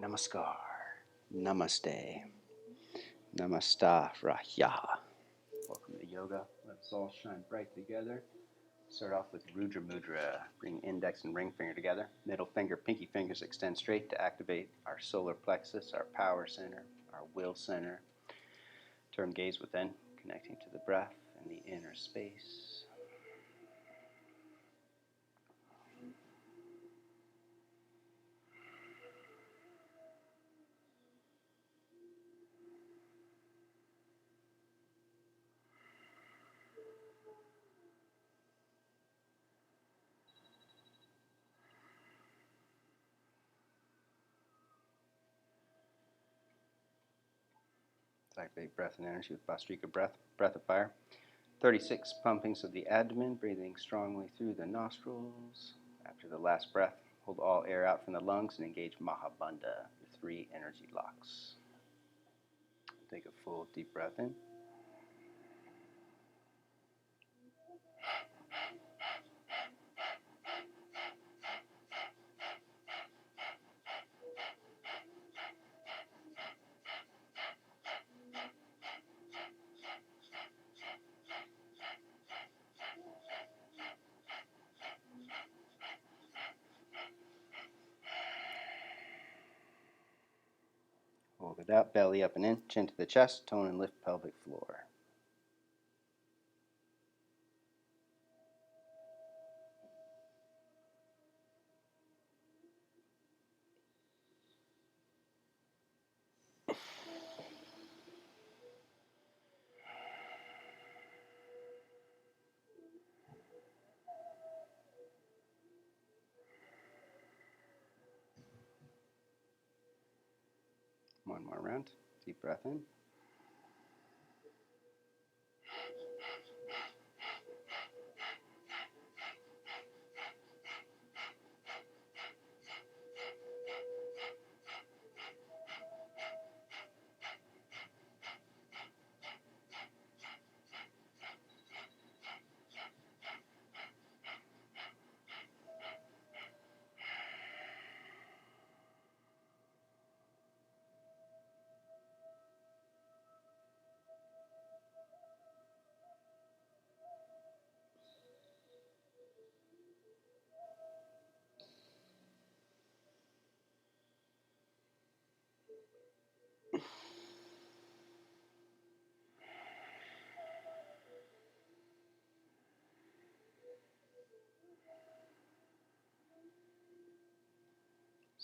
Namaskar, Namaste, Namasta Rahya. Welcome to yoga. Let's all shine bright together. Start off with Rudra Mudra. Bring index and ring finger together. Middle finger, pinky fingers extend straight to activate our solar plexus, our power center, our will center. Turn gaze within, connecting to the breath and the inner space. Activate breath and energy with Bhastrika breath, breath of fire. 36 pumpings of the abdomen, breathing strongly through the nostrils. After the last breath, hold all air out from the lungs and engage Mahabandha, the 3 energy locks. Take a full deep breath in. Hold it out, belly up and in, chin to the chest, tone and lift pelvic floor. One more round. Deep breath in.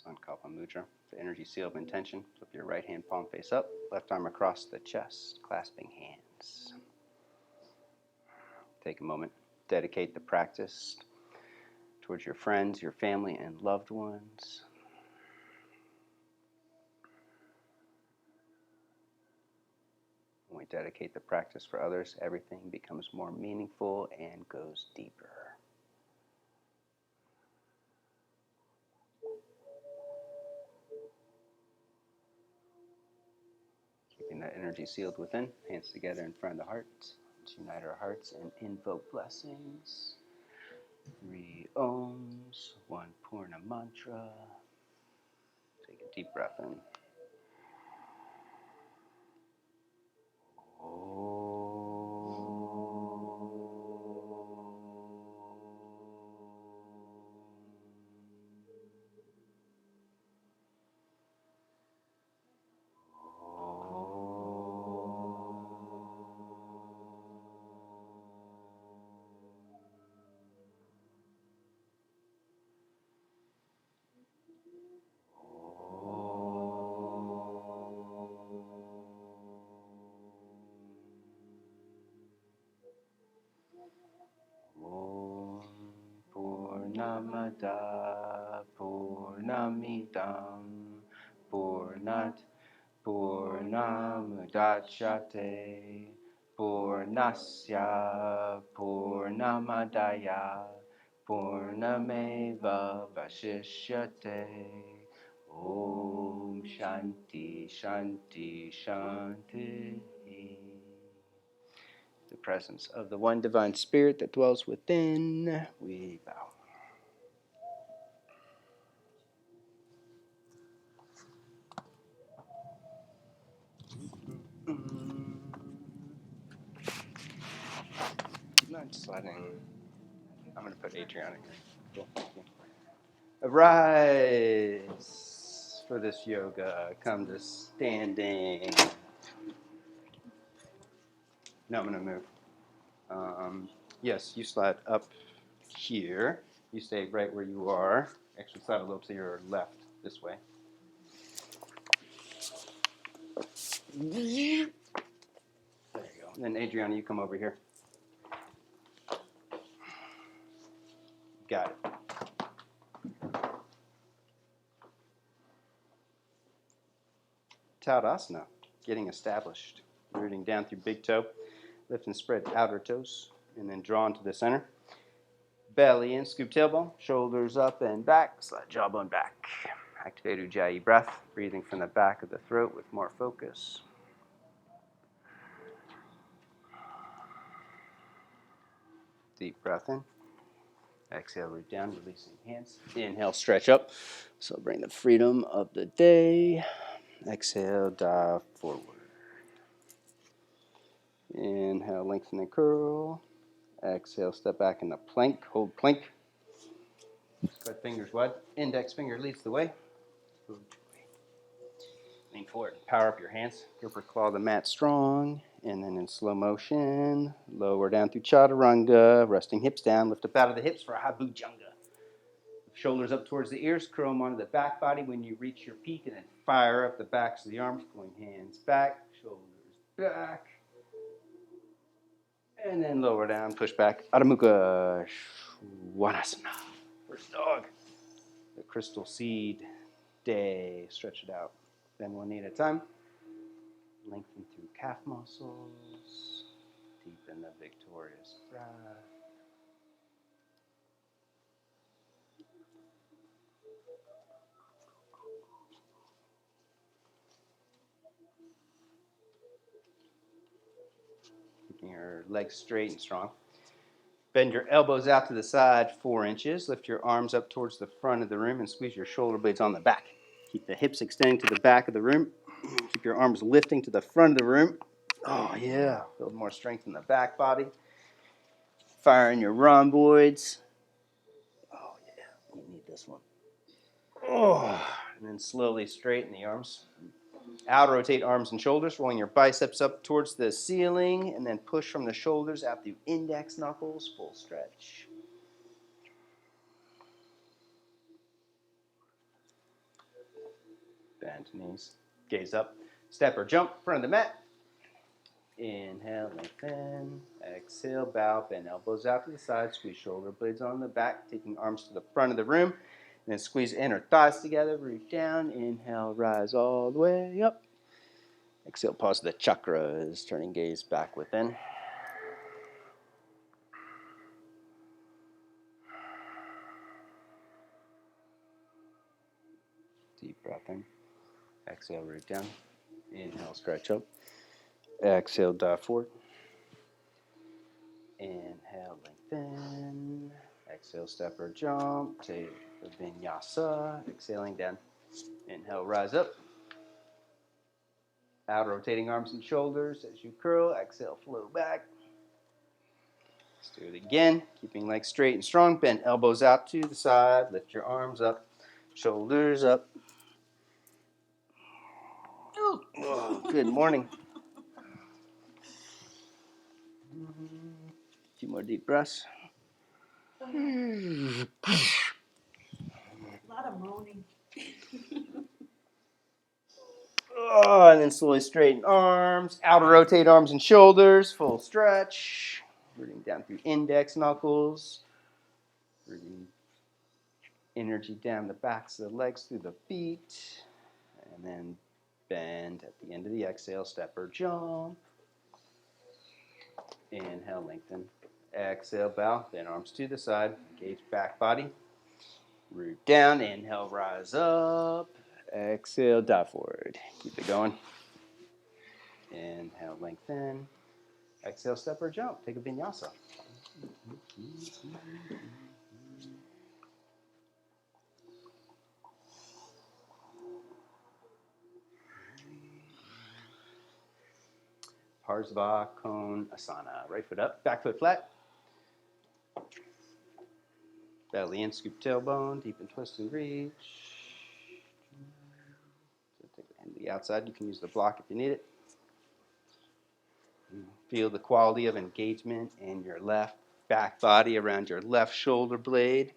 Sankalpa Mudra, the energy seal of intention. Flip your right hand palm face up, left arm across the chest, clasping hands. Take a moment, dedicate the practice towards your friends, your family, and loved ones. When we dedicate the practice for others, everything becomes more meaningful and goes deeper. Keeping that energy sealed within, hands together in front of the heart. Let's unite our hearts and invoke blessings. 3 Oms, 1 Purna mantra. Take a deep breath in. Purnamada Purnamidam Purnat Purnamudachyate Purnasya Purnamadaya Purnameva Vasishyate. Om Shanti Shanti Shanti. The presence of the one divine spirit that dwells within, we bow. Sliding. I'm going to put Adriana here. Cool. Thank you. Arise for this yoga. Come to standing. No, I'm going to move. Yes, you slide up here. You stay right where you are. Actually, slide a little to your left this way. There you go. And then Adriana, you come over here. Got it. Tadasana, getting established. Rooting down through big toe. Lift and spread outer toes. And then draw into the center. Belly in, scoop tailbone. Shoulders up and back. Slide jawbone back. Activate Ujjayi breath. Breathing from the back of the throat with more focus. Deep breath in. Exhale, root down, releasing hands. Inhale, stretch up. So bring the freedom of the day. Exhale, dive forward. Inhale, lengthen and curl. Exhale, step back into plank. Hold plank. Spread fingers wide. Index finger leads the way. Lean forward. Power up your hands. Grip or claw the mat strong. And then in slow motion, lower down through chaturanga. Resting hips down. Lift up out of the hips for a high bhujanga. Shoulders up towards the ears. Curl them onto the back body when you reach your peak. And then fire up the backs of the arms. Pulling hands back. Shoulders back. And then lower down. Push back. Adho Mukha Svanasana. First dog. The crystal seed day. Stretch it out. Bend one knee at a time. Lengthen through calf muscles. Deepen the victorious breath. Keeping your legs straight and strong. Bend your elbows out to the side 4 inches. Lift your arms up towards the front of the room and squeeze your shoulder blades on the back. Keep the hips extending to the back of the room. Keep your arms lifting to the front of the room. Oh, yeah. Build more strength in the back body. Fire in your rhomboids. Oh, yeah. You need this one. Oh, and then slowly straighten the arms. Out rotate arms and shoulders, rolling your biceps up towards the ceiling, and then push from the shoulders out through index knuckles, full stretch. Bend knees, gaze up, step or jump, front of the mat. Inhale, lengthen. Exhale, bow, bend elbows out to the side, squeeze shoulder blades on the back, taking arms to the front of the room, and then squeeze inner thighs together, root down. Inhale, rise all the way up. Exhale, pause the chakras, turning gaze back within. Deep breath in. Exhale, root down. Inhale, stretch up. Exhale, dive forward. Inhale, lengthen. Exhale, step or jump. Take the Vinyasa. Exhaling down. Inhale, rise up. Out, rotating arms and shoulders as you curl. Exhale, flow back. Let's do it again. Keeping legs straight and strong. Bend elbows out to the side. Lift your arms up. Shoulders up. Oh, good morning. A few more deep breaths. A lot of moaning. Oh, and then slowly straighten arms. Outer rotate arms and shoulders. Full stretch. Rooting down through index knuckles. Rooting energy down the backs of the legs through the feet. And then bend at the end of the exhale. Step or jump. Inhale, lengthen. Exhale, bow. Bend arms to the side. Engage back body. Root down. Inhale, rise up. Exhale, dive forward. Keep it going. Inhale, lengthen. Exhale, step or jump. Take a vinyasa. Parsva Konasana. Right foot up, back foot flat. Belly in, scoop tailbone, deep and twist and reach. So take the hand to the outside. You can use the block if you need it. Feel the quality of engagement in your left back body around your left shoulder blade.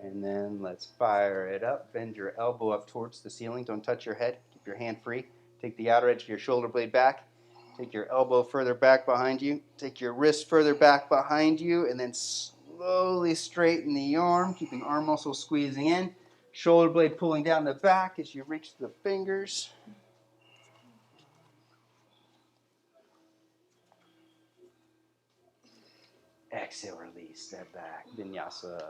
And then let's fire it up. Bend your elbow up towards the ceiling. Don't touch your head. Keep your hand free. Take the outer edge of your shoulder blade back. Take your elbow further back behind you. Take your wrist further back behind you. And then slowly straighten the arm, keeping arm muscles squeezing in. Shoulder blade pulling down the back as you reach the fingers. Exhale, release, step back, Vinyasa.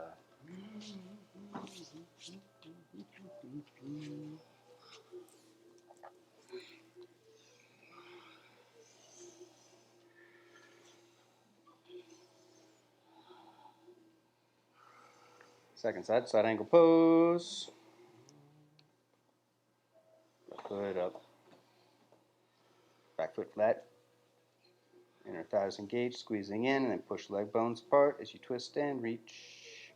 Second side, side angle pose. Foot up. Back foot flat. Inner thighs engaged, squeezing in, and then push leg bones apart as you twist and reach.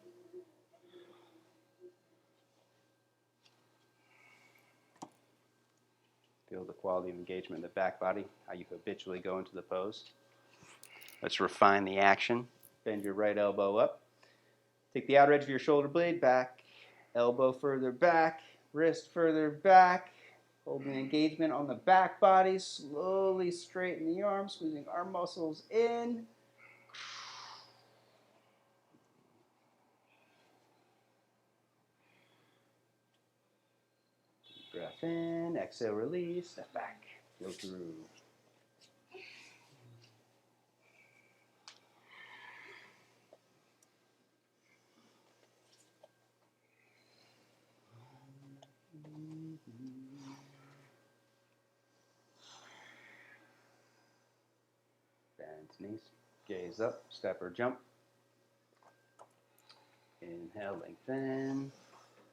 Feel the quality of engagement in the back body, how you habitually go into the pose. Let's refine the action. Bend your right elbow up. Take the outer edge of your shoulder blade back. Elbow further back. Wrist further back. Holding engagement on the back body. Slowly straighten the arms, squeezing arm muscles in. Deep breath in. Exhale, release. Step back. Go through. Bend knees. Gaze up. Step or jump. Inhale, lengthen.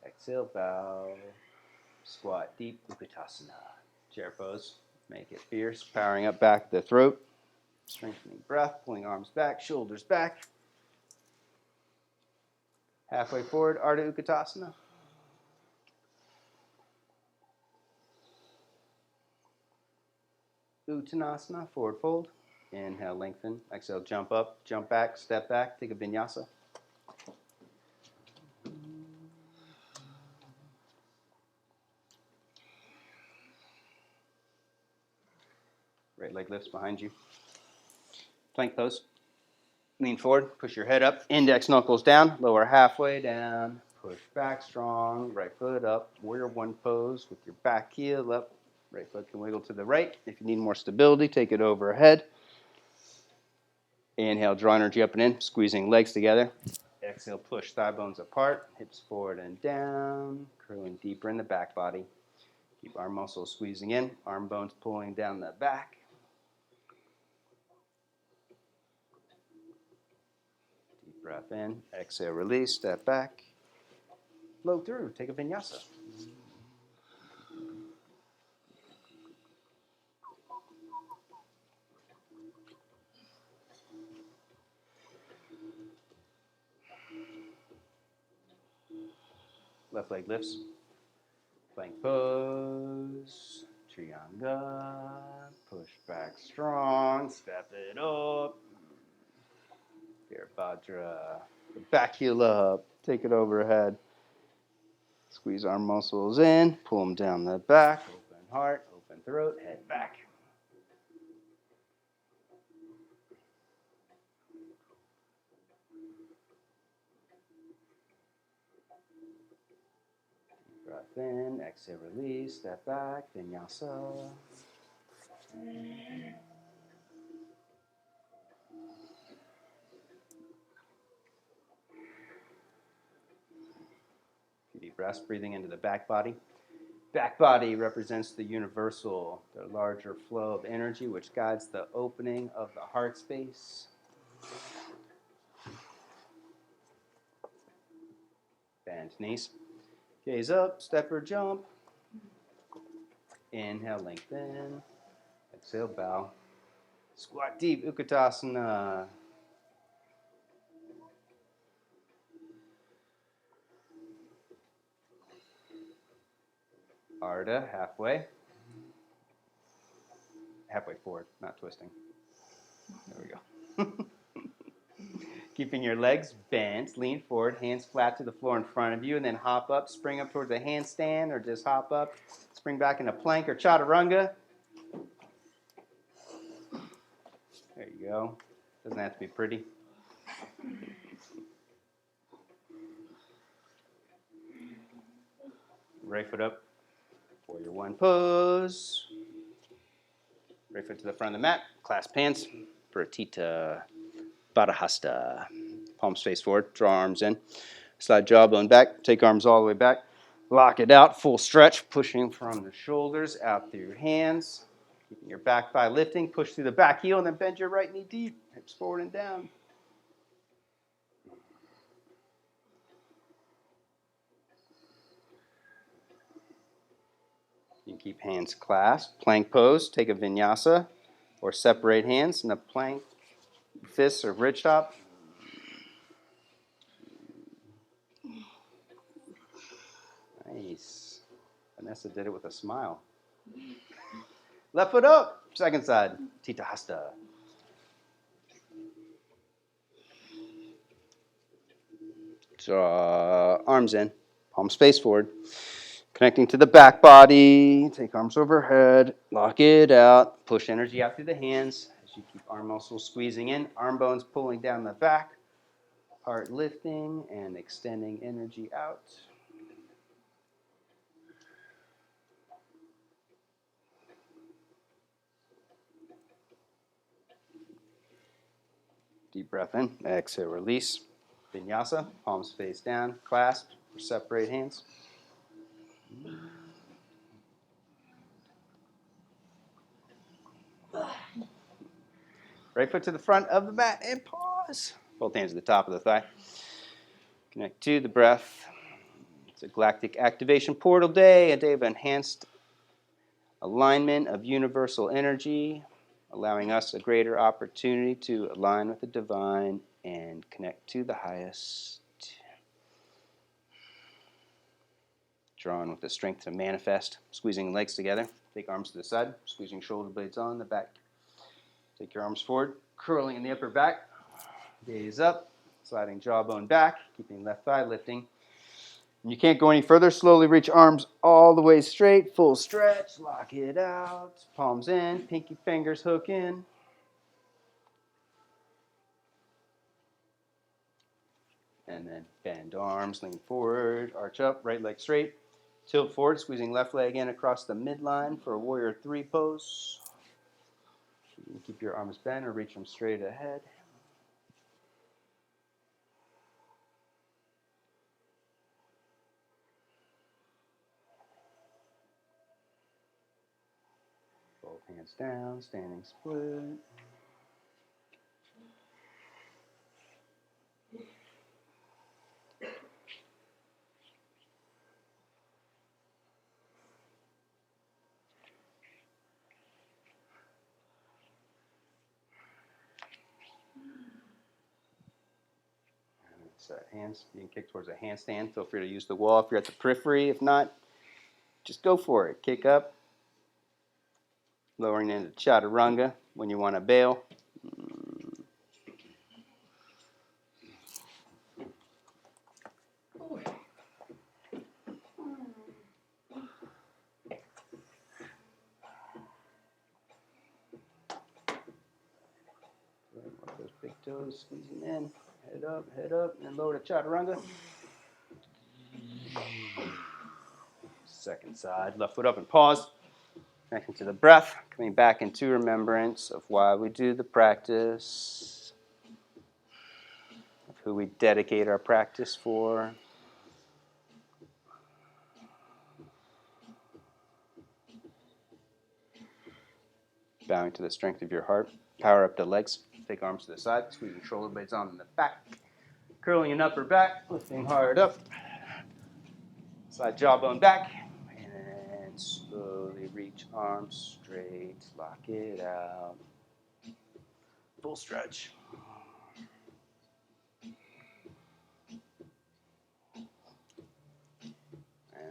Exhale, bow. Squat deep, Uttanasana. Chair pose. Make it fierce. Powering up back to the throat. Strengthening breath. Pulling arms back, shoulders back. Halfway forward, Ardha Uttanasana. Uttanasana, forward fold. Inhale, lengthen. Exhale, jump up, jump back, step back. Take a vinyasa. Right leg lifts behind you. Plank pose. Lean forward, push your head up, index knuckles down, lower halfway down, push back strong, right foot up, warrior one pose with your back heel up, right foot can wiggle to the right. If you need more stability, take it overhead. Inhale, draw energy up and in, squeezing legs together. Exhale, push thigh bones apart, hips forward and down, curling deeper in the back body. Keep arm muscles squeezing in, arm bones pulling down the back. Deep breath in, exhale, release, step back. Flow through, take a vinyasa. Left leg lifts. Plank pose. Trianga. Push back strong. Step it up. Irva Dhanurasana. Back heel up. Take it overhead. Squeeze arm muscles in. Pull them down the back. Open heart. Open throat. Head back. Breath in. Exhale, release. Step back. Vinyasa. Few deep breaths. Breathing into the back body. Back body represents the universal, the larger flow of energy which guides the opening of the heart space. Bend knees. Gaze up, step or jump. Inhale, lengthen. Exhale, bow. Squat deep, Uttanasana. Ardha, halfway. Halfway forward, not twisting. There we go. Keeping your legs bent, lean forward, hands flat to the floor in front of you, and then hop up, spring up towards a handstand, or just hop up, spring back into plank or chaturanga. There you go. Doesn't have to be pretty. Right foot up for your one pose. Right foot to the front of the mat. Clasp hands for Tita Padahasta. Palms face forward. Draw arms in. Slide jawbone back. Take arms all the way back. Lock it out. Full stretch. Pushing from the shoulders out through your hands. Keeping your back thigh lifting. Push through the back heel and then bend your right knee deep. Hips forward and down. You can keep hands clasped. Plank pose. Take a vinyasa or separate hands in a plank, fists or bridge top. Nice. Vanessa did it with a smile. Left foot up. Second side. Tita Hasta. Draw arms in. Palms face forward. Connecting to the back body. Take arms overhead. Lock it out. Push energy out through the hands as you keep arm muscles squeezing in. Arm bones pulling down the back. Heart lifting and extending energy out. Deep breath in. Exhale, release. Vinyasa. Palms face down. Clasp or separate hands. Right foot to the front of the mat and pause. Both hands at the top of the thigh. Connect to the breath. It's a galactic activation portal day, a day of enhanced alignment of universal energy, allowing us a greater opportunity to align with the divine and connect to the highest. Drawn with the strength to manifest, squeezing legs together. Take arms to the side, squeezing shoulder blades on the back. Take your arms forward, curling in the upper back. Gaze up, sliding jawbone back, keeping left thigh lifting. When you can't go any further, slowly reach arms all the way straight, full stretch, lock it out, palms in, pinky fingers hook in. And then bend arms, lean forward, arch up, right leg straight. Tilt forward, squeezing left leg in across the midline for a warrior three pose. You can keep your arms bent or reach them straight ahead. Both hands down, standing split. Hands, you can kick towards a handstand. Feel free to use the wall if you're at the periphery. If not, just go for it. Kick up, lowering into chaturanga when you want to bail. Those big toes squeezing in. Head up, and lower to chaturanga. Second side, left foot up and pause. Connecting to the breath, coming back into remembrance of why we do the practice, of who we dedicate our practice for. Bowing to the strength of your heart. Power up the legs. Take arms to the side, squeezing shoulder blades on in the back. Curling an upper back, lifting hard up. Slide jawbone back. And slowly reach arms straight. Lock it out. Full stretch. And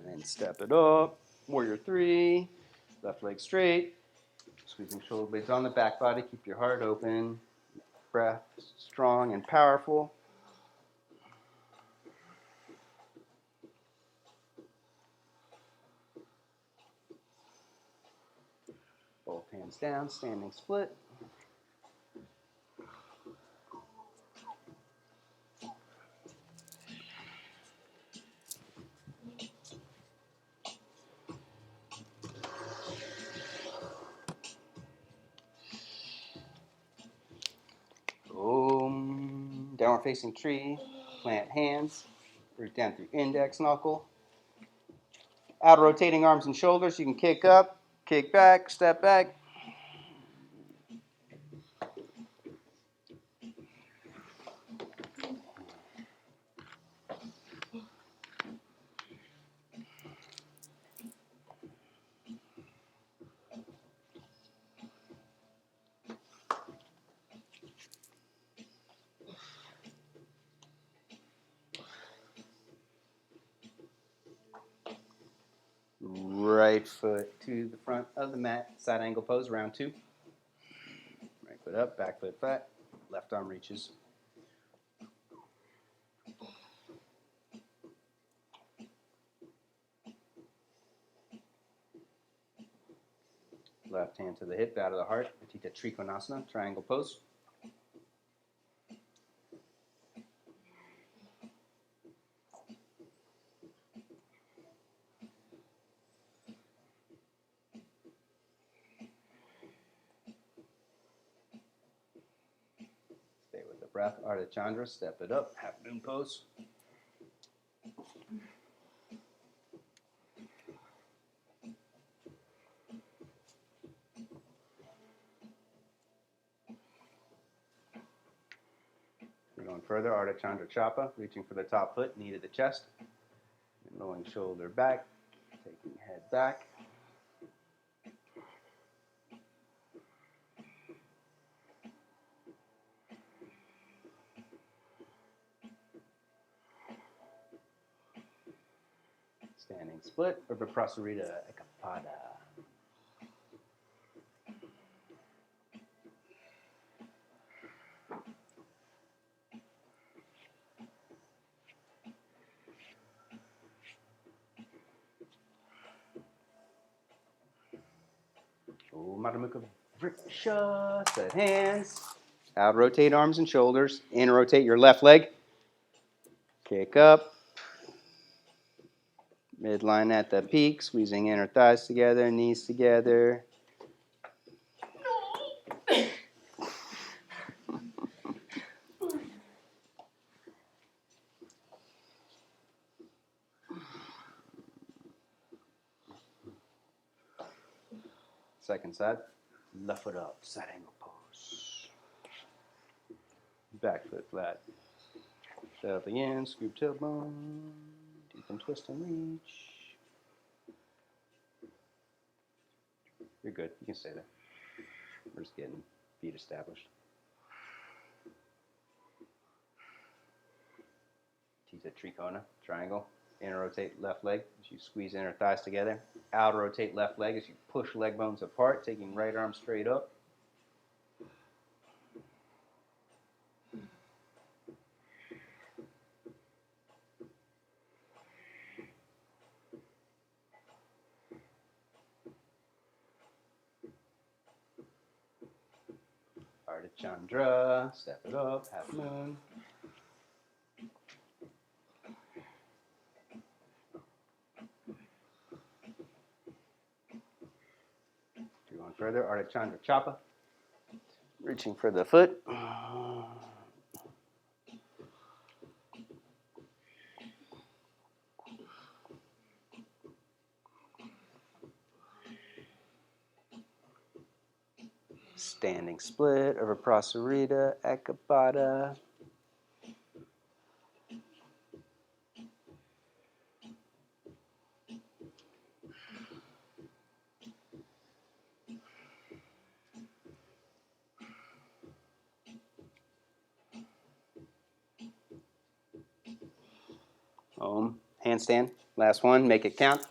then step it up. Warrior 3. Left leg straight. Squeezing shoulder blades on the back body. Keep your heart open. Breath strong and powerful. Both hands down, standing split. Downward facing tree. Plant hands. Root down through index knuckle. Out rotating arms and shoulders. You can kick up, kick back, step back. Right foot to the front of the mat. Side angle pose, round 2. Right foot up, back foot flat. Left arm reaches. Left hand to the hip, out of the heart. Uttanasana, triangle pose. Stay with the breath. Ardha Chandra, step it up. Half moon pose. We're going further. Ardha Chandra Chapa, reaching for the top foot, knee to the chest. And rolling shoulder back, taking head back. Standing split, Irva Dhanurasana, Ekapada. Madhumukha Vriksha, set hands. Out rotate arms and shoulders. In rotate your left leg. Kick up. Midline at the peak, squeezing inner thighs together, knees together. Second side. Left foot up, side angle pose. Back foot flat. Step up again, scoop tailbone. Deep and twist and reach. You're good. You can stay there. We're just getting feet established. Tita Trikona, triangle. Inner rotate left leg as you squeeze inner thighs together. Outer rotate left leg as you push leg bones apart, taking right arm straight up. Ardha Chandra, step it up, half moon. Going further, Ardha Chandra Chapa. Reaching for the foot. Standing split, Irva Dhanurasana, Ekapada. Handstand, last one, make it count.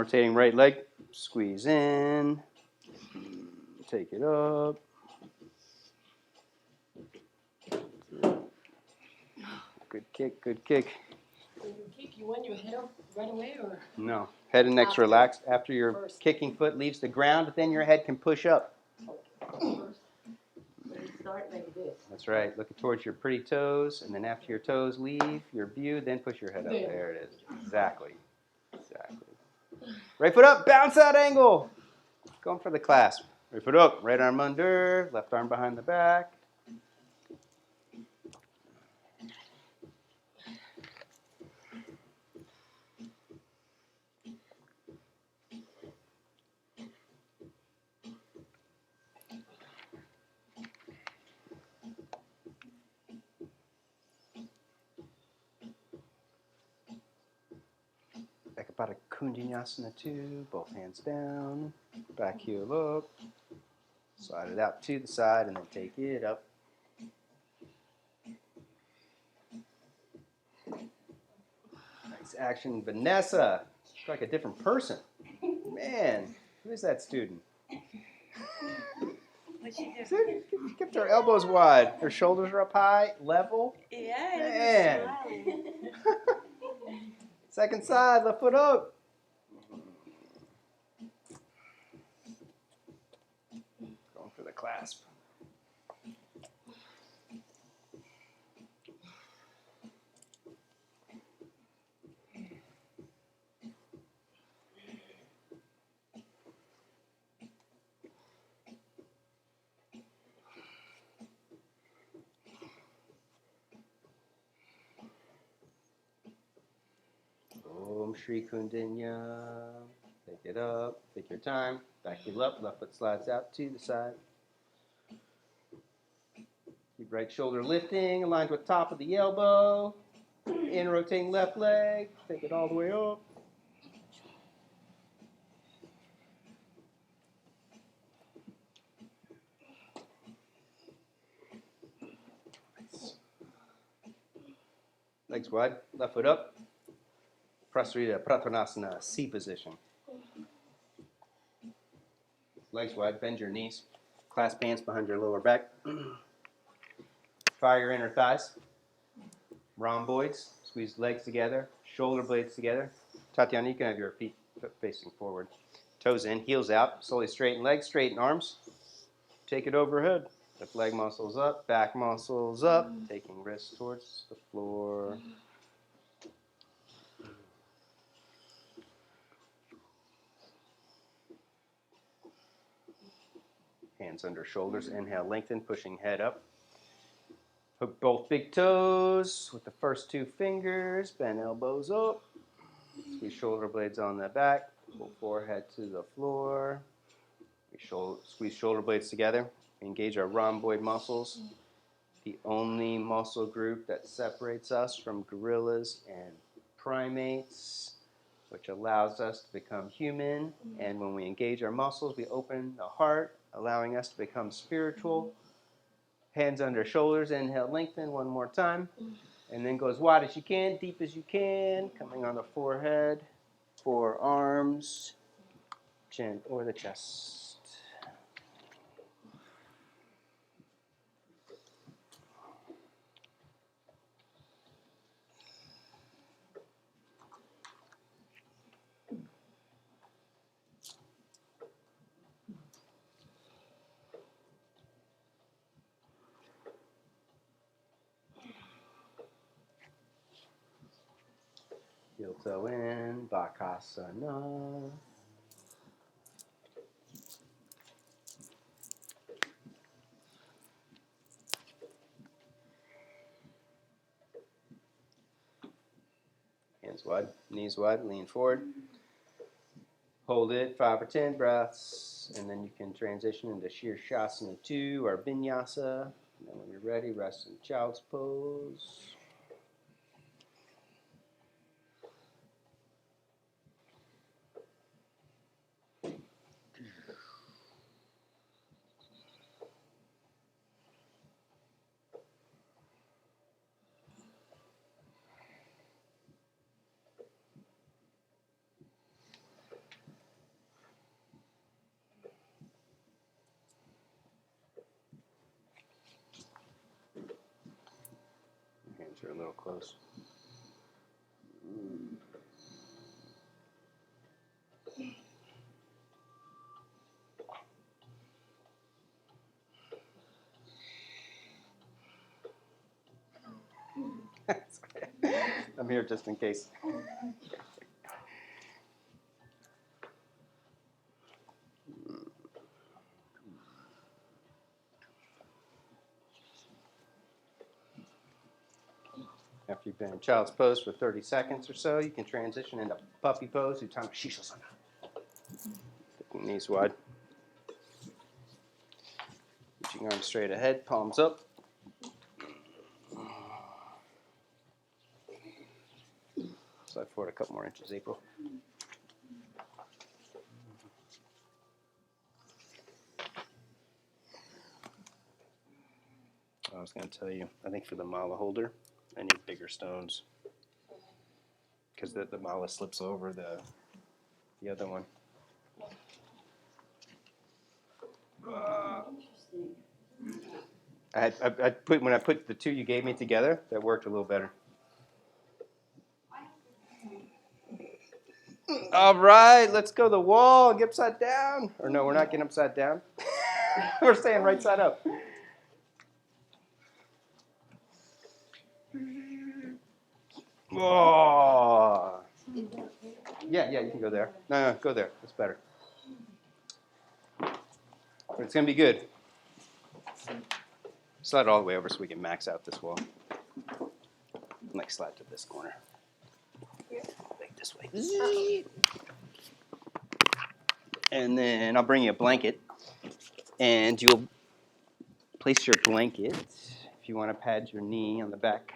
rotating right leg. Squeeze in. Take it up. Good kick, good kick. When you kick, you want your head up right away, or? No. Head and neck's After. relaxed. After your First. kicking foot leaves the ground, then your head can push up. First. So you start like this. That's right. Looking towards your pretty toes, and then after your toes leave your view, then push your head up. There it is. Exactly. Exactly. Right foot up, bounce out angle. Going for the clasp. Right foot up, right arm under, left arm behind the back. Back up out of Vinyasa 2, both hands down, back heel up, slide it out to the side, and then take it up. Nice action, Vinyasa. She's like a different person. Man, who is that student? What she do? She kept her elbows wide. Her shoulders are up high, level. Yeah, Man. smiling. Second side, left foot up. Going for the clasp. Om Shri Kundinya. Take it up. Take your time. Back heel up. Left foot slides out to the side. Keep right shoulder lifting, aligned with top of the elbow. In rotating left leg. Take it all the way up. Legs wide. Left foot up. Prasarita Uttanasana, C position. Legs wide, bend your knees. Clasp hands behind your lower back. Fire your inner thighs. Rhomboids, squeeze legs together, shoulder blades together. Tatiana, you can have your feet facing forward. Toes in, heels out. Slowly straighten legs, straighten arms. Take it overhead. Lift leg muscles up, back muscles up. Taking wrists towards the floor. Hands under shoulders. Inhale, lengthen, pushing head up. Hook both big toes with the first two fingers. Bend elbows up. Squeeze shoulder blades on the back. Pull forehead to the floor. Squeeze shoulder blades together. Engage our rhomboid muscles. The only muscle group that separates us from gorillas and primates, which allows us to become human. And when we engage our muscles, we open the heart, allowing us to become spiritual. Hands under shoulders, inhale, lengthen one more time. And then go as wide as you can, deep as you can, coming on the forehead, forearms, chin, or the chest. Heel toe in, Bakasana. Hands wide, knees wide, lean forward. Hold it 5 or 10 breaths, and then you can transition into Shirshasana 2 or Vinyasa. And then when you're ready, rest in Child's Pose. a little close. I'm here just in case. After you've been in child's pose for 30 seconds or so, you can transition into puppy pose, Uttanasana. Knees wide. Reaching arms straight ahead, palms up. Slide forward a couple more inches, April. I was going to tell you, I think for the mala holder, I need bigger stones. Because the mala slips over the other one. When I put the two you gave me together, that worked a little better. All right, let's go to the wall. Get upside down. Or no, we're not getting upside down. We're staying right side up. Oh. Yeah, you can go there. No, go there. That's better. But it's going to be good. Slide all the way over so we can max out this wall. Like slide to this corner. Like this way. And then I'll bring you a blanket. And you'll place your blanket, if you want to pad your knee, on the back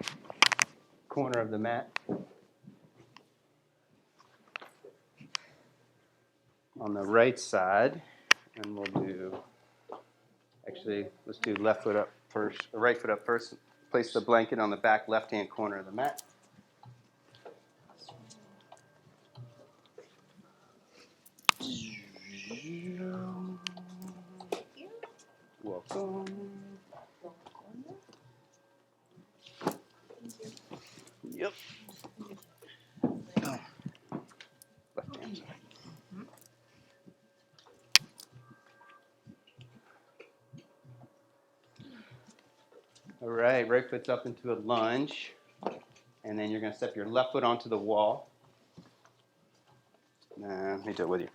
corner of the mat. On the right side, and we'll do, actually, let's do left foot up first, or right foot up first. Place the blanket on the back left-hand corner of the mat. Welcome. Yep. Left hand side. All right foot's up into a lunge. And then you're going to step your left foot onto the wall. Let me do it with you.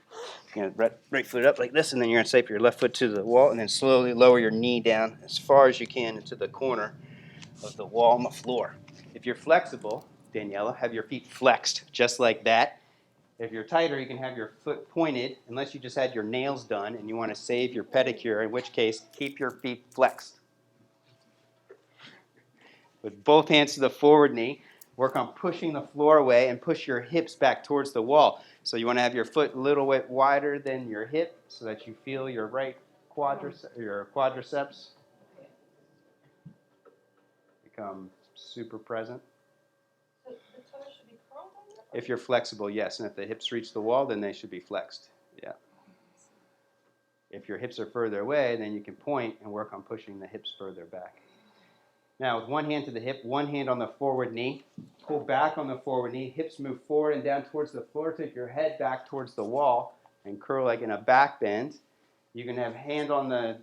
You're going to right foot up like this, and then you're going to step your left foot to the wall, and then slowly lower your knee down as far as you can into the corner of the wall on the floor. If you're flexible, Daniela, have your feet flexed just like that. If you're tighter, you can have your foot pointed, unless you just had your nails done and you want to save your pedicure, in which case, keep your feet flexed. With both hands to the forward knee, work on pushing the floor away and push your hips back towards the wall. So you want to have your foot a little bit wider than your hip so that you feel your right quadriceps become super present. The toes should be curled on there? If you're flexible, yes. And if the hips reach the wall, then they should be flexed. Yeah. If your hips are further away, then you can point and work on pushing the hips further back. Now, with one hand to the hip, one hand on the forward knee. Pull back on the forward knee. Hips move forward and down towards the floor. Take your head back towards the wall and curl like in a back bend. You can have hand on the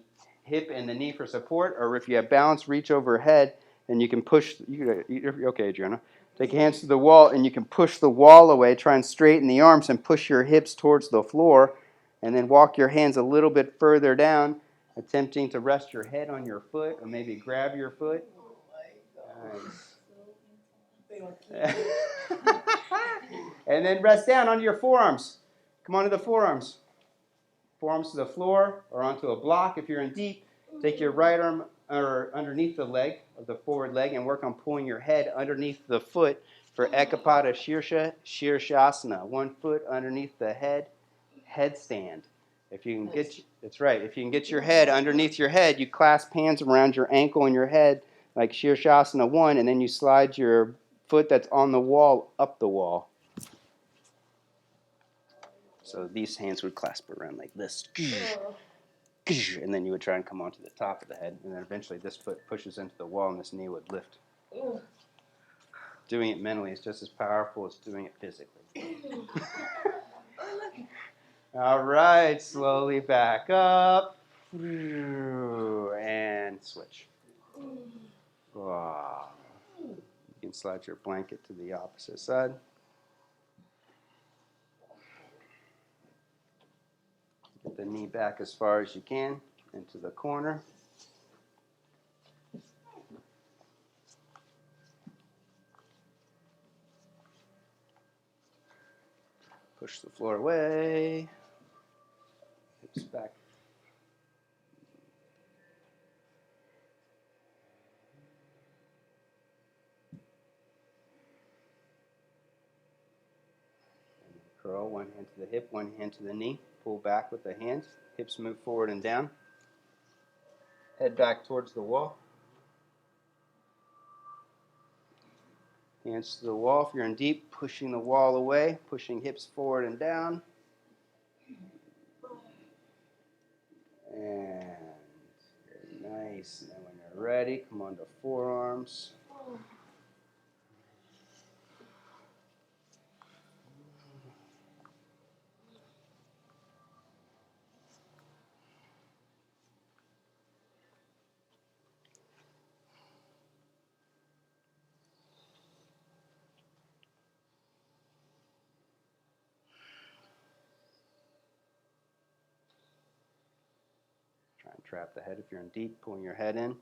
hip and the knee for support, or if you have balance, reach overhead and you can push. Okay, Adriana. Take your hands to the wall and you can push the wall away. Try and straighten the arms and push your hips towards the floor, and then walk your hands a little bit further down, attempting to rest your head on your foot or maybe grab your foot. Nice. And then rest down onto your forearms. Come onto the forearms. Forearms to the floor or onto a block if you're in deep. Take your right arm or underneath the leg of the forward leg and work on pulling your head underneath the foot for Ekapada Shirshasana. 1 foot underneath the headstand. If you can get, that's right. If you can get your head underneath your head, you clasp hands around your ankle and your head like Shirshasana 1, and then you slide your foot that's on the wall up the wall. So these hands would clasp around like this. And then you would try and come onto the top of the head, and then eventually this foot pushes into the wall and this knee would lift. doing it mentally is just as powerful as doing it physically. All right, slowly back up. And switch. Wow. You can slide your blanket to the opposite side. Get the knee back as far as you can into the corner. Push the floor away. Hips back. Curl, one hand to the hip, one hand to the knee. Pull back with the hands. Hips move forward and down. Head back towards the wall. Hands to the wall. If you're in deep, pushing the wall away, pushing hips forward and down. And very nice. And then when you're ready, come onto forearms. Try and trap the head if you're in deep, pulling your head in.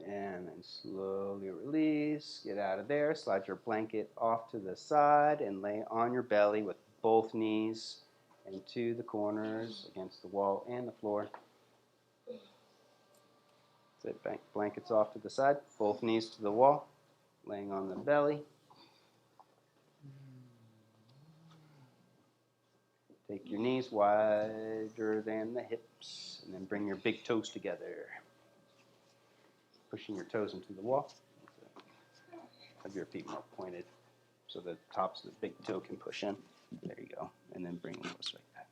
And then slowly release, get out of there, slide your blanket off to the side and lay on your belly with both knees into the corners against the wall and the floor. Sit back, blankets off to the side, both knees to the wall, laying on the belly. Take your knees wider than the hips and then bring your big toes together. Pushing your toes into the wall. Have your feet more pointed so the tops of the big toe can push in. There you go. And then bring them close like that.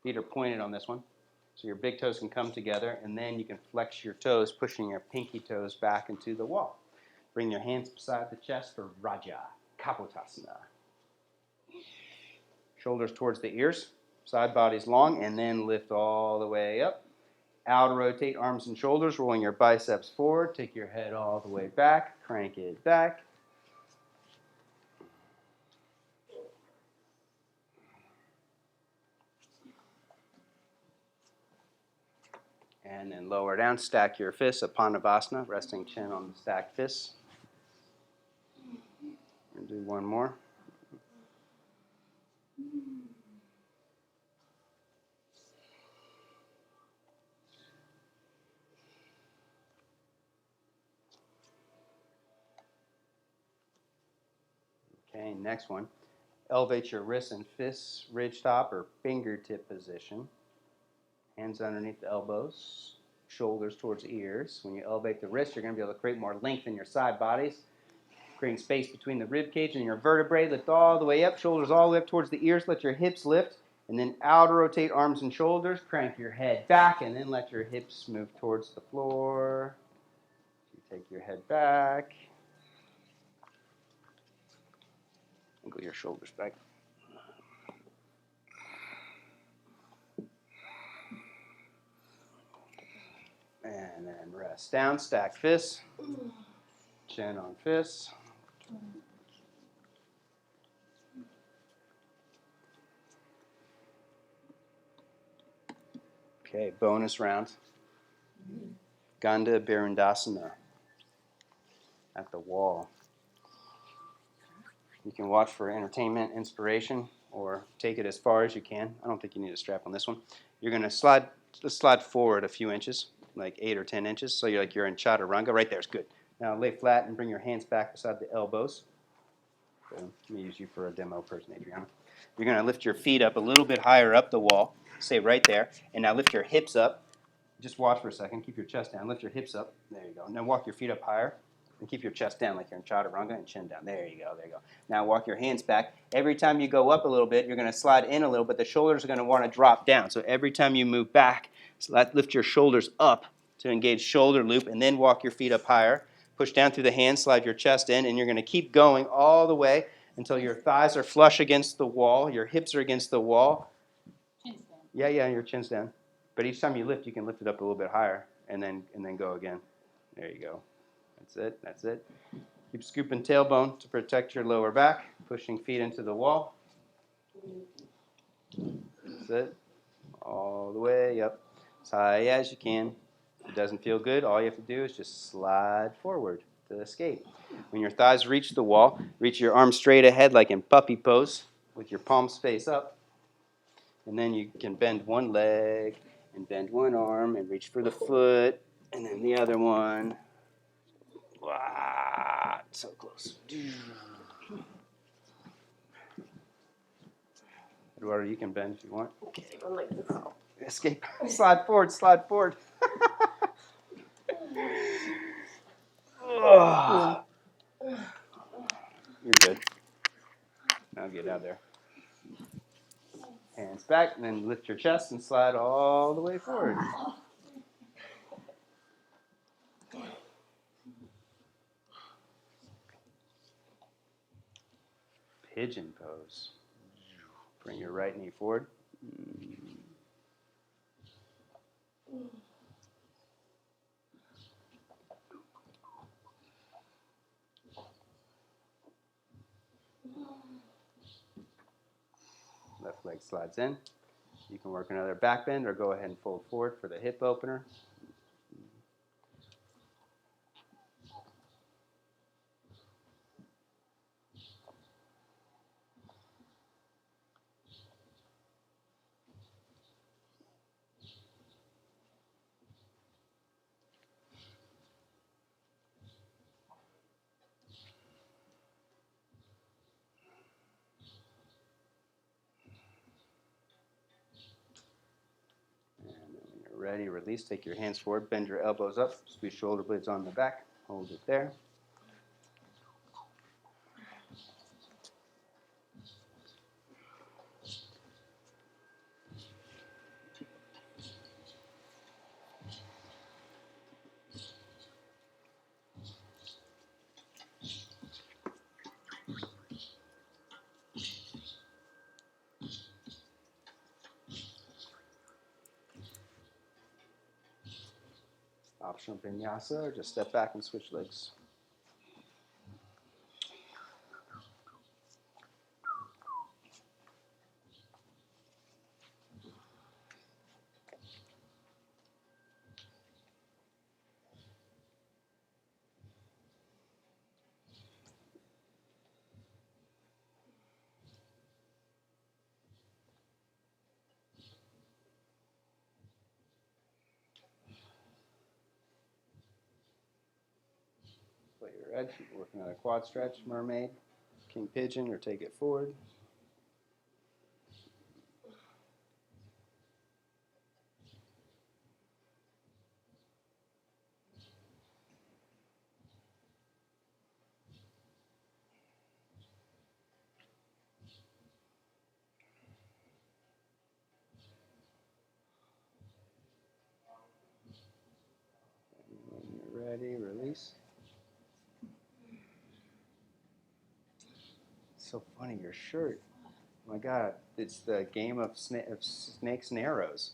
Feet are pointed on this one. So your big toes can come together, and then you can flex your toes, pushing your pinky toes back into the wall. Bring your hands beside the chest for Raja, Kapotasana. Shoulders towards the ears, side body's long, and then lift all the way up. Out, rotate arms and shoulders, rolling your biceps forward. Take your head all the way back, crank it back. And then lower down, stack your fists, Upanavasana, resting chin on the stacked fists. And do one more. Okay, next one. Elevate your wrists and fists, ridge top or fingertip position. Hands underneath the elbows, shoulders towards ears. When you elevate the wrists, you're going to be able to create more length in your side bodies, creating space between the rib cage and your vertebrae. Lift all the way up, shoulders all the way up towards the ears. Let your hips lift, and then outer rotate arms and shoulders. Crank your head back, and then let your hips move towards the floor. You take your head back. Angle your shoulders back. And then rest down, stack fists, chin on fists. Okay, bonus round. Skanda Yoga at the wall. You can watch for entertainment, inspiration, or take it as far as you can. I don't think you need a strap on this one. You're going to slide forward a few inches, like 8 or 10 inches. So you're in chaturanga. Right there is good. Now lay flat and bring your hands back beside the elbows. So let me use you for a demo person, Adriana. You're going to lift your feet up a little bit higher up the wall. Stay right there. And now lift your hips up. Just watch for a second. Keep your chest down. Lift your hips up. There you go. Now walk your feet up higher. And keep your chest down like you're in chaturanga and chin down. There you go, there you go. Now walk your hands back. Every time you go up a little bit, you're going to slide in a little bit. The shoulders are going to want to drop down. So every time you move back, lift your shoulders up to engage shoulder loop, and then walk your feet up higher. Push down through the hands, slide your chest in, and you're going to keep going all the way until your thighs are flush against the wall, your hips are against the wall. Chin's down. Yeah, your chin's down. But each time you lift, you can lift it up a little bit higher, and then go again. There you go. That's it. Keep scooping tailbone to protect your lower back, pushing feet into the wall. That's it. All the way up, as high as you can. If it doesn't feel good, all you have to do is just slide forward to escape. When your thighs reach the wall, reach your arms straight ahead like in puppy pose with your palms face up. And then you can bend one leg and bend one arm and reach for the foot, and then the other one. Wow, so close. Eduardo, you can bend if you want. Okay, I'm like this. Escape. Slide forward, slide forward. Oh. You're good. Now get out there. Hands back, and then lift your chest and slide all the way forward. Pigeon pose. Bring your right knee forward. Left leg slides in. You can work another back bend or go ahead and fold forward for the hip opener. Ready, release, take your hands forward, bend your elbows up, squeeze shoulder blades on the back, hold it there. Optional vinyasa, or just step back and switch legs. Play your edge, working on a quad stretch, mermaid, king pigeon, or take it forward. And when you're ready, release. It's so funny, your shirt. Oh my God, it's the game of snakes and arrows.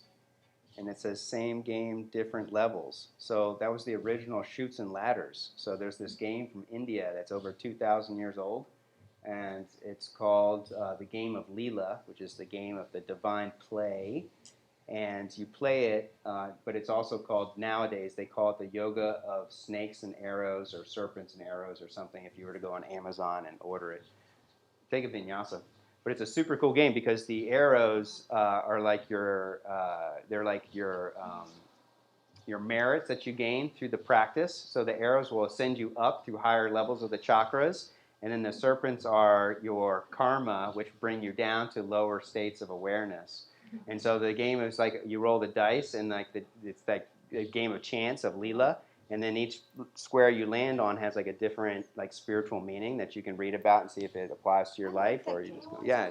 And it says same game, different levels. So that was the original Chutes and Ladders. So there's this game from India that's over 2,000 years old. And it's called the game of Leela, which is the game of the divine play. And you play it, but it's also called, nowadays, they call it the yoga of snakes and arrows or serpents and arrows or something if you were to go on Amazon and order it. Take a vinyasa. But it's a super cool game because the arrows are like they're like your merits that you gain through the practice. So the arrows will ascend you up through higher levels of the chakras. And then the serpents are your karma, which bring you down to lower states of awareness. And so the game is like you roll the dice, and like it's like a game of chance of Leela. And then each square you land on has like a different like spiritual meaning that you can read about and see if it applies to your life, or you just go, yeah.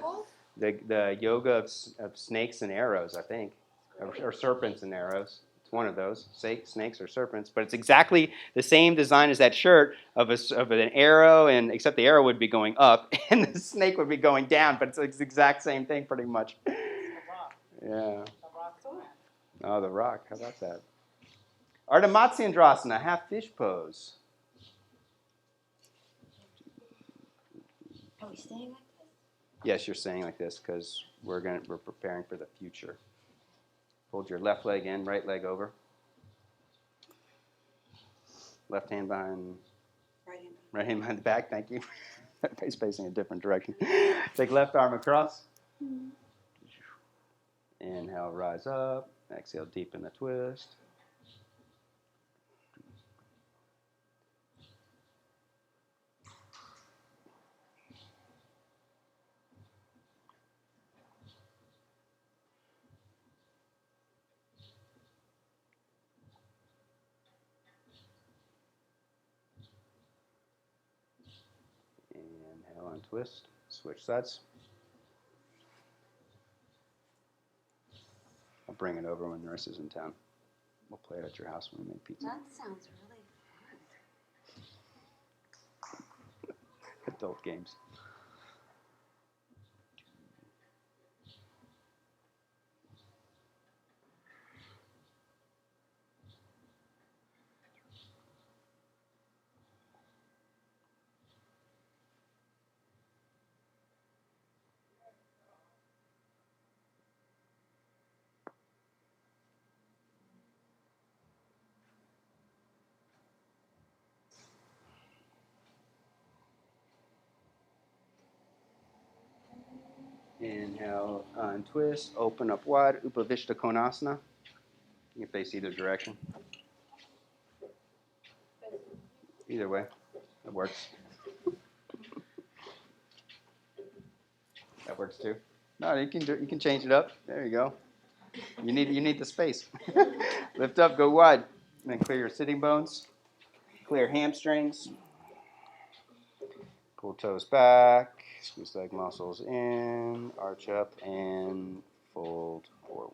The yoga of snakes and arrows, I think, or serpents and arrows. It's one of those, snakes or serpents. But it's exactly the same design as that shirt of an arrow, and except the arrow would be going up and the snake would be going down. But it's the exact same thing, pretty much. Yeah. Oh, the rock. How about that? Ardha Matsyendrasana, half fish pose. Are we staying like this? Yes, you're saying like this because we're preparing for the future. Hold your left leg in, right leg over. Left hand behind. Right hand behind the back. Thank you. Face facing a different direction. Take left arm across. Inhale, rise up. Exhale, deepen the twist. Inhale and twist. Switch sides. I'll bring it over when Nurse is in town. We'll play it at your house when we make pizza. That sounds really fun. Adult games. Inhale, untwist, open up wide, Upavishta Konasana. You can face either direction. Either way, that works. That works too. No, you can change it up. There you go. You need the space. Lift up, go wide, and then clear your sitting bones. Clear hamstrings. Pull toes back. Squeeze leg muscles in. Arch up and fold forward.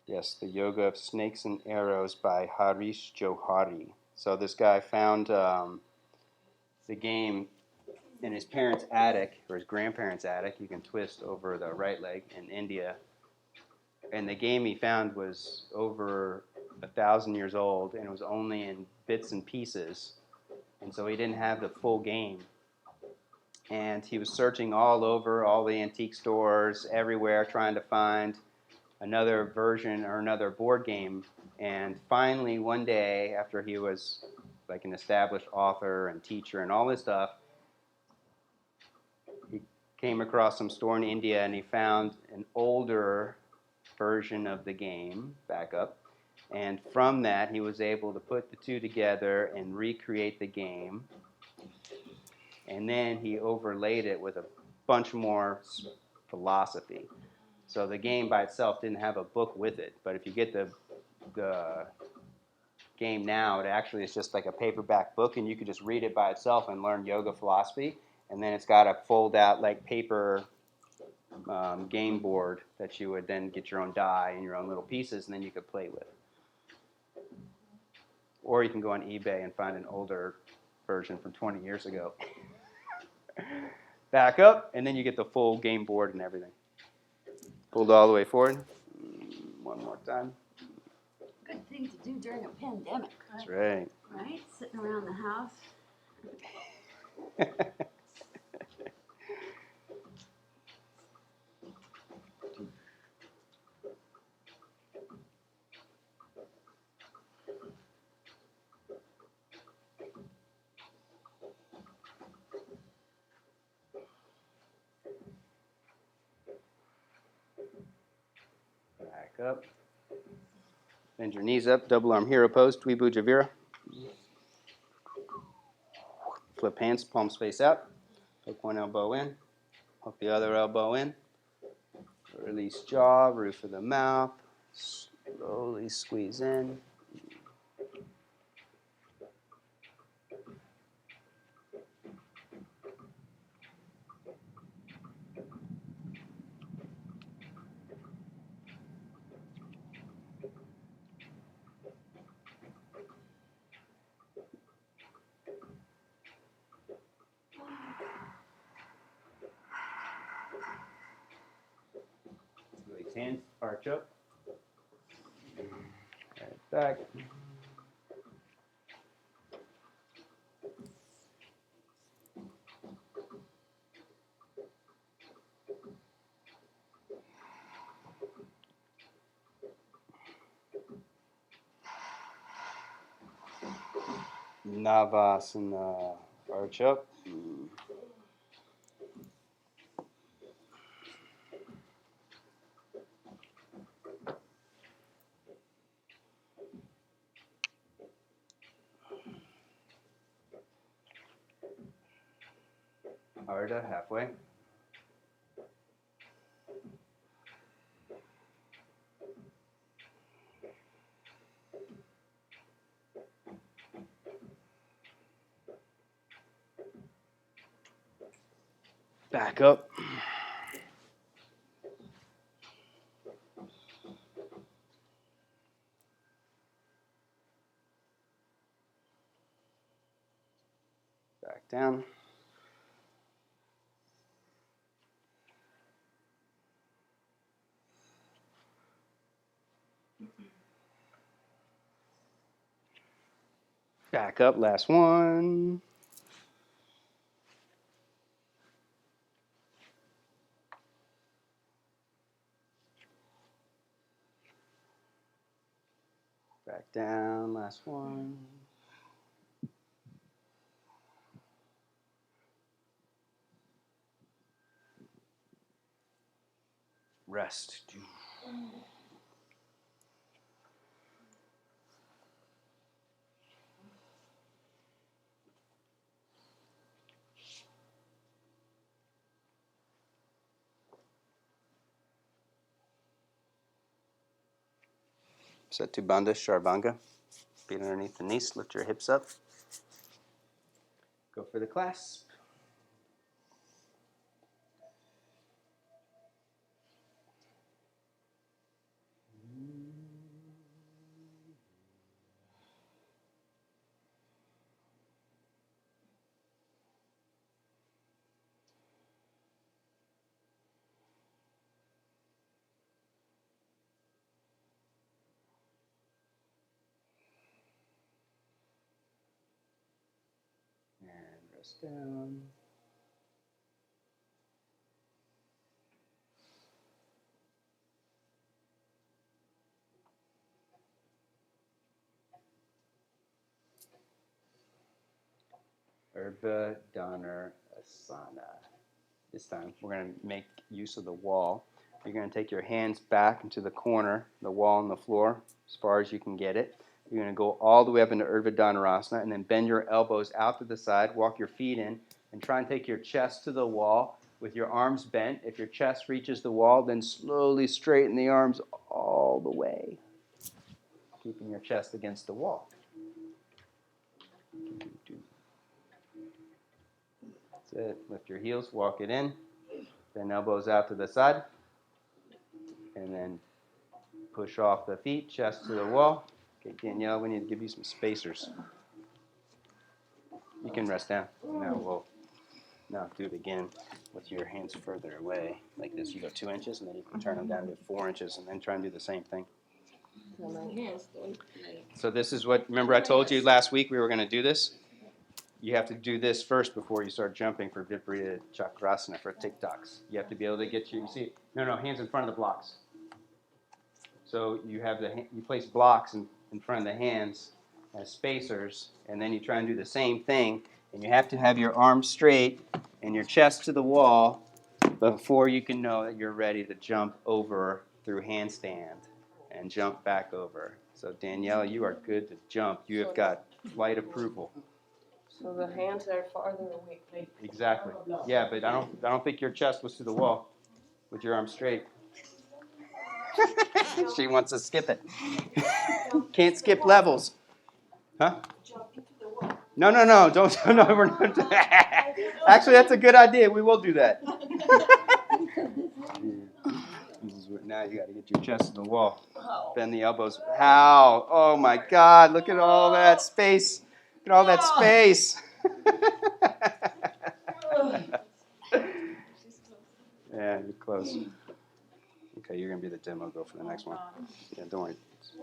Yes, the Yoga of Snakes and Arrows by Harish Johari. So this guy found the game in his parents' attic, or his grandparents' attic. You can twist over the right leg in India. And the game he found was over 1,000 years old, and it was only in bits and pieces. And so he didn't have the full game. And he was searching all over, all the antique stores, everywhere, trying to find another version or another board game. And finally, one day, after he was like an established author and teacher and all this stuff, he came across some store in India and he found an older version of the game, back up. And from that, he was able to put the two together and recreate the game. And then he overlaid it with a bunch more philosophy. So the game by itself didn't have a book with it, but if you get the game now, it actually is just like a paperback book, and you can just read it by itself and learn yoga philosophy. And then it's got a fold-out like paper game board that you would then get your own die and your own little pieces, and then you could play with. Or you can go on eBay and find an older version from 20 years ago. Back up, and then you get the full game board and everything. Pulled all the way forward. One more time. Good thing to do during a pandemic. That's right. Right? Sitting around the house. Back up. Bend your knees up, double arm hero pose, Dvibhuja Javira. Flip hands, palms face out. Hook one elbow in, hook the other elbow in. Release jaw, roof of the mouth. Slowly squeeze in. Release hands, arch up. Right back. Navasana, arch up. Ardha, halfway. Back up. Back down. Back up, last one. Back down, last one. Rest. Setubandha Sharvanga. Feet underneath the knees. Lift your hips up. Go for the clasp. And rest down. Irva Dhanurasana. This time we're going to make use of the wall. You're going to take your hands back into the corner, the wall and the floor, as far as you can get it. You're going to go all the way up into Irva Dhanurasana and then bend your elbows out to the side, walk your feet in, and try and take your chest to the wall with your arms bent. If your chest reaches the wall, then slowly straighten the arms all the way, keeping your chest against the wall. That's it. Lift your heels, walk it in, then elbows out to the side, and then push off the feet, chest to the wall. Okay, Danielle, we need to give you some spacers. You can rest down. Now do it again with your hands further away, like this. You go 2 inches, and then you can turn them down to 4 inches, and then try and do the same thing. So this is what, remember I told you last week we were going to do this? You have to do this first before you start jumping for Viparita Chakrasana, for TikToks. You have to be able to get you see, hands in front of the blocks. So you have you place blocks in front of the hands as spacers, and then you try and do the same thing, and you have to have your arms straight and your chest to the wall before you can know that you're ready to jump over through handstand and jump back over. So Danielle, you are good to jump. You have got flight approval. So the hands are farther away. Like, Exactly. Yeah, but I don't think your chest was to the wall with your arms straight. She wants to skip it. Can't skip levels. Huh? No. Don't. No, we're not. Actually, that's a good idea. We will do that. Now you got to get your chest to the wall. Bend the elbows. How? Oh my God! Look at all that space. Look at all that space. Yeah, you're close. Okay, you're gonna be the demo girl for the next one. Yeah, don't worry.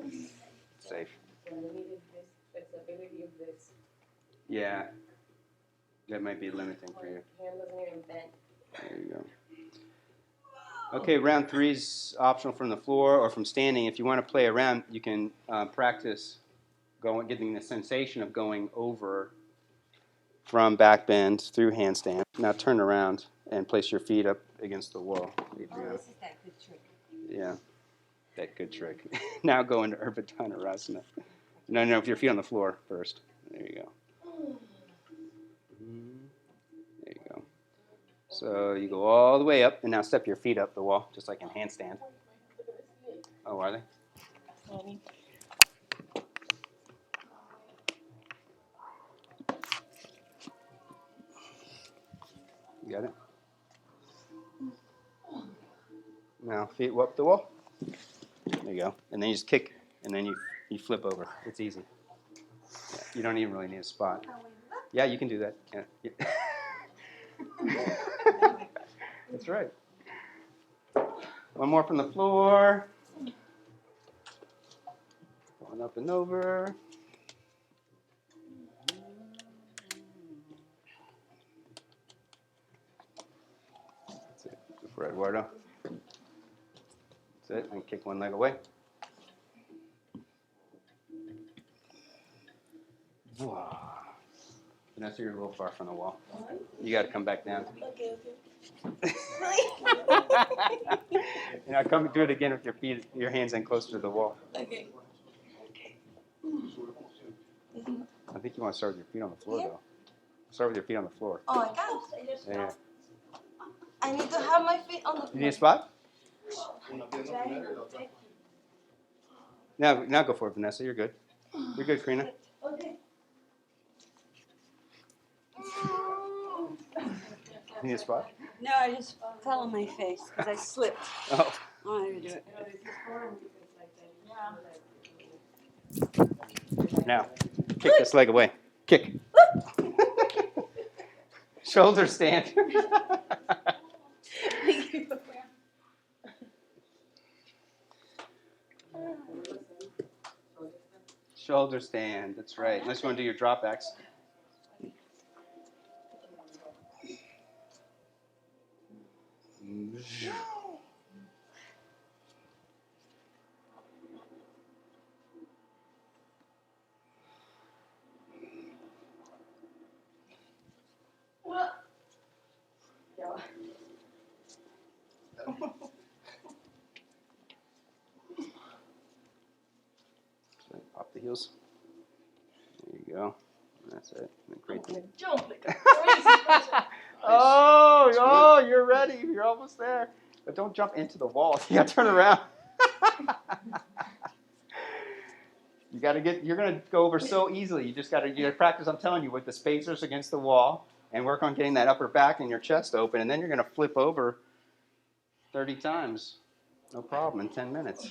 It's safe. Yeah, that might be limiting for you. There you go. Okay, round 3 is optional from the floor or from standing. If you want to play around, you can practice getting the sensation of going over from back bend through handstand. Now turn around and place your feet up against the wall. Adriana. This is that good trick. Yeah, that good trick. Now go into Irva Dhanurasana. No, with your feet on the floor first. There you go. There you go. So you go all the way up, and now step your feet up the wall, just like in handstand. Oh, are they? You got it? Now feet up the wall. There you go. And then you just kick, and then you flip over. It's easy. Yeah, you don't even really need a spot. Yeah, you can do that. Yeah. That's right. One more from the floor. Going up and over. That's it. Go for Eduardo. That's it. And kick one leg away. Vanessa, you're a little far from the wall. You got to come back down. Okay. Now come do it again with your hands in closer to the wall. Okay. I think you want to start with your feet on the floor, though. Start with your feet on the floor. Oh, I can't. Yeah. I need to have my feet on the floor. You need a spot? Now go for it, Vanessa. You're good. You're good, Karina. Okay. You need a spot? No, I just fell on my face because I slipped. Oh. I wanted to do it. Now, kick this leg away. Kick. Shoulder stand. Shoulder stand. That's right. Unless you want to do your drop X. Pop the heels. There you go. That's it. Great. Jump like a crazy person. Oh, you're ready. You're almost there. But don't jump into the wall. You gotta turn around. You're gonna go over so easily. You gotta practice, I'm telling you, with the spacers against the wall and work on getting that upper back and your chest open, and then you're gonna flip over 30 times. No problem in 10 minutes.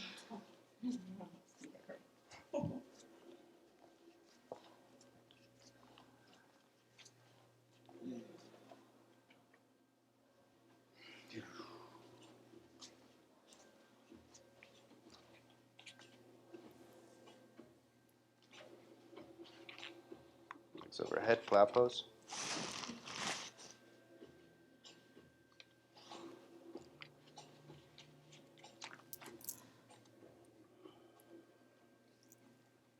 It's overhead, flat pose.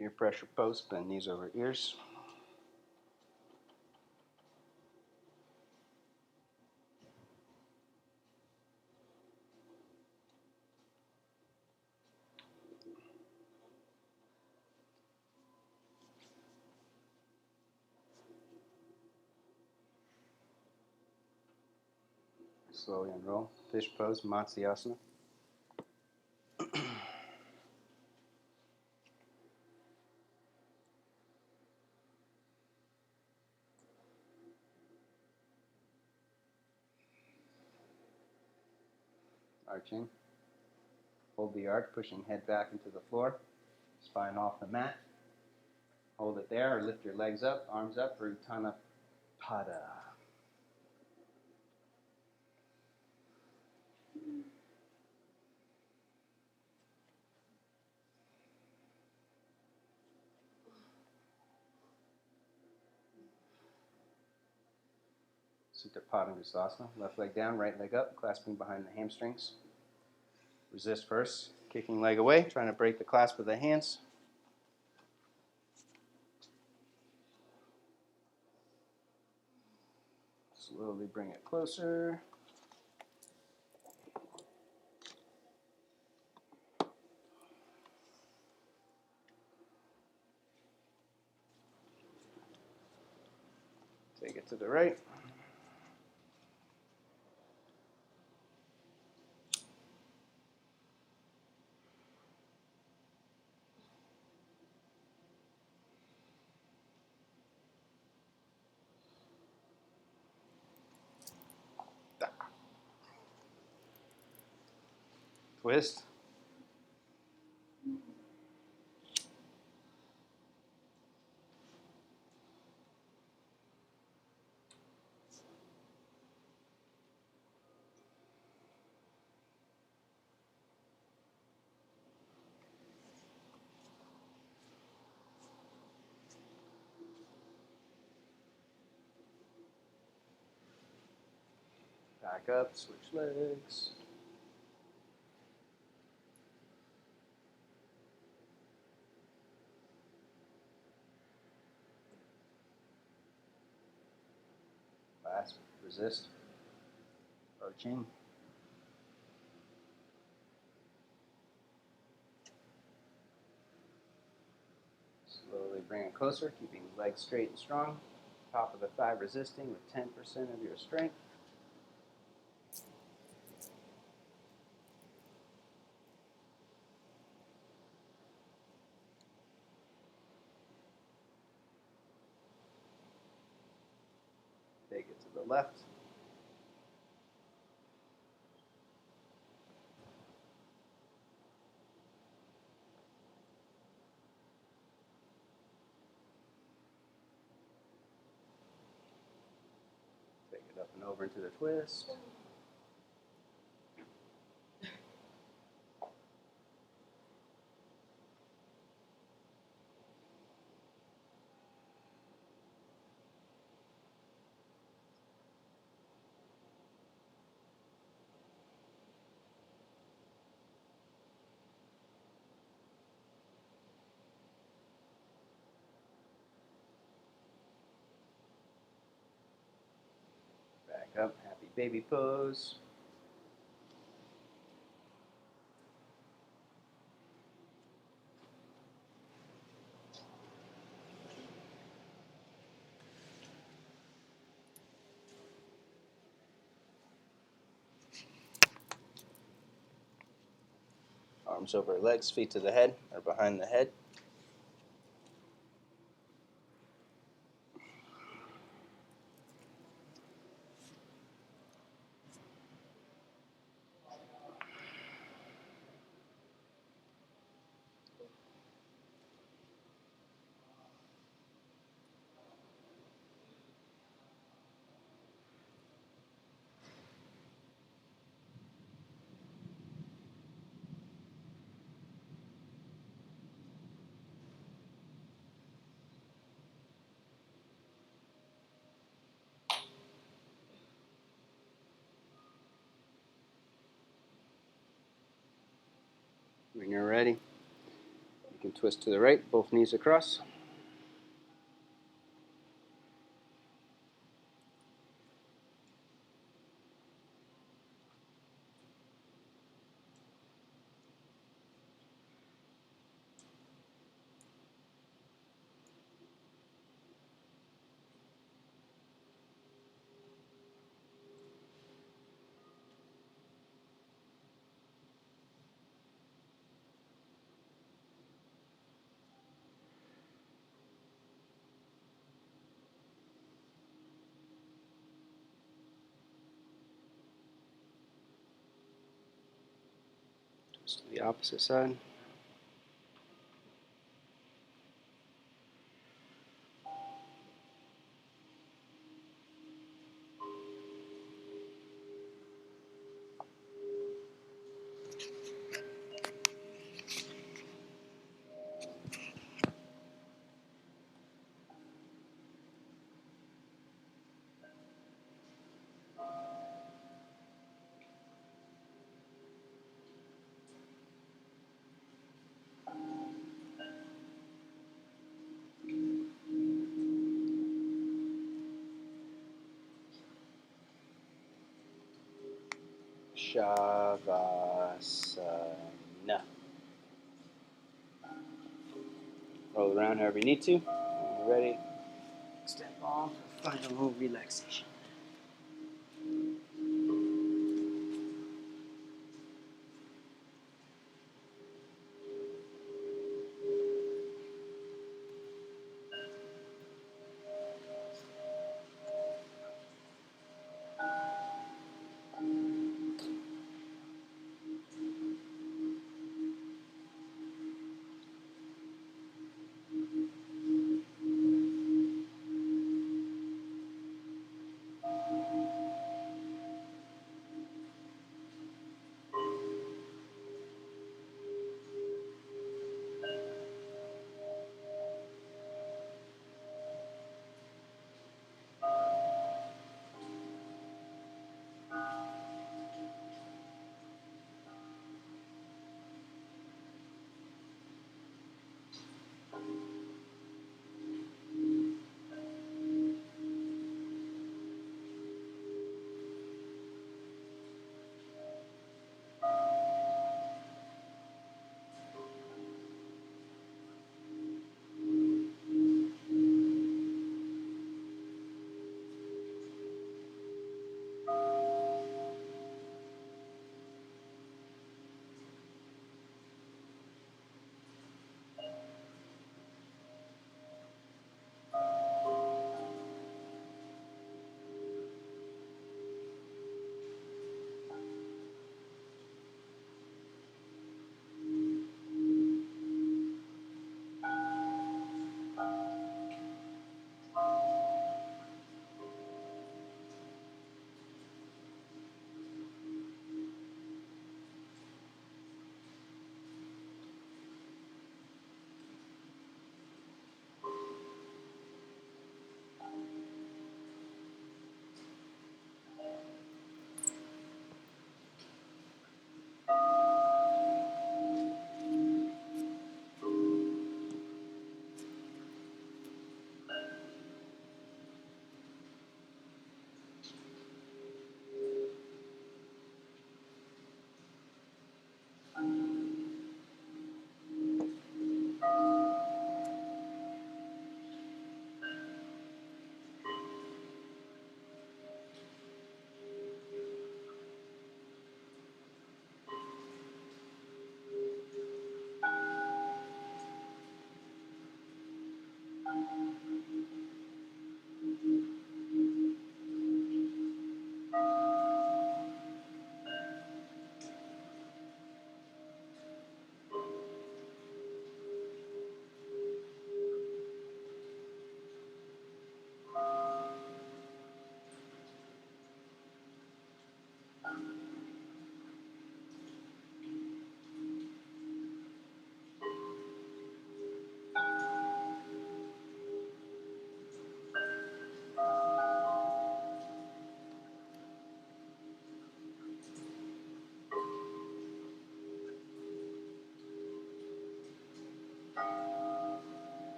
Ear pressure pose, bend knees over ears. Slowly unroll. Fish pose, Matsyasana. Arching. Hold the arch, pushing head back into the floor. Spine off the mat. Hold it there or lift your legs up, arms up for Uttanasana. Supta Padangusthasana. Left leg down, right leg up, clasping behind the hamstrings. Resist first. Kicking leg away, trying to break the clasp of the hands. Slowly bring it closer. Take it to the right. Twist. Back up, switch legs. Clasp, resist. Arching. Slowly bring it closer, keeping the legs straight and strong. Top of the thigh resisting with 10% of your strength. Take it to the left. Take it up and over into the twist. Back up, happy baby pose. Arms over legs, feet to the head or behind the head. When you're ready, you can twist to the right, both knees across. The opposite side. Shavasana. Roll around however you need to. When you're ready, step off for final relaxation.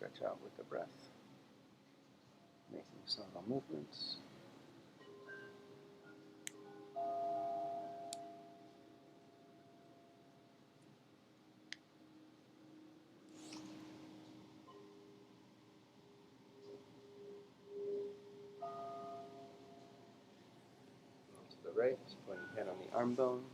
Stretch out with the breath, making subtle movements. To the right, pointing head on the arm bone.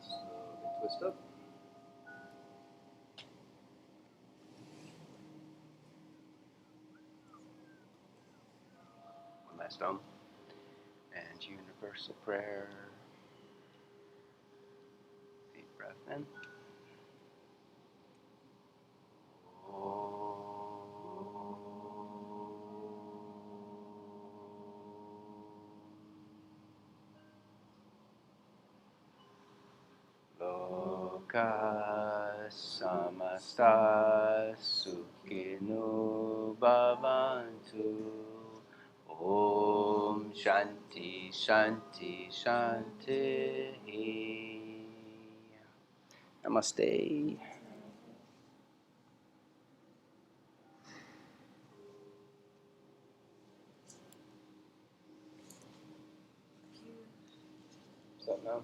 Slowly twist up. One last Om. And universal prayer. Deep breath in. Loka samasta sukhino bhavantu. Om Shanti Shanti Shanti. Namaste. What's up now?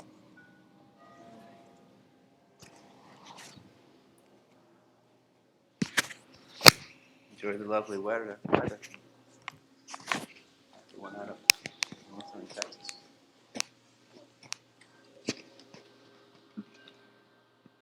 Enjoy the lovely weather. One out of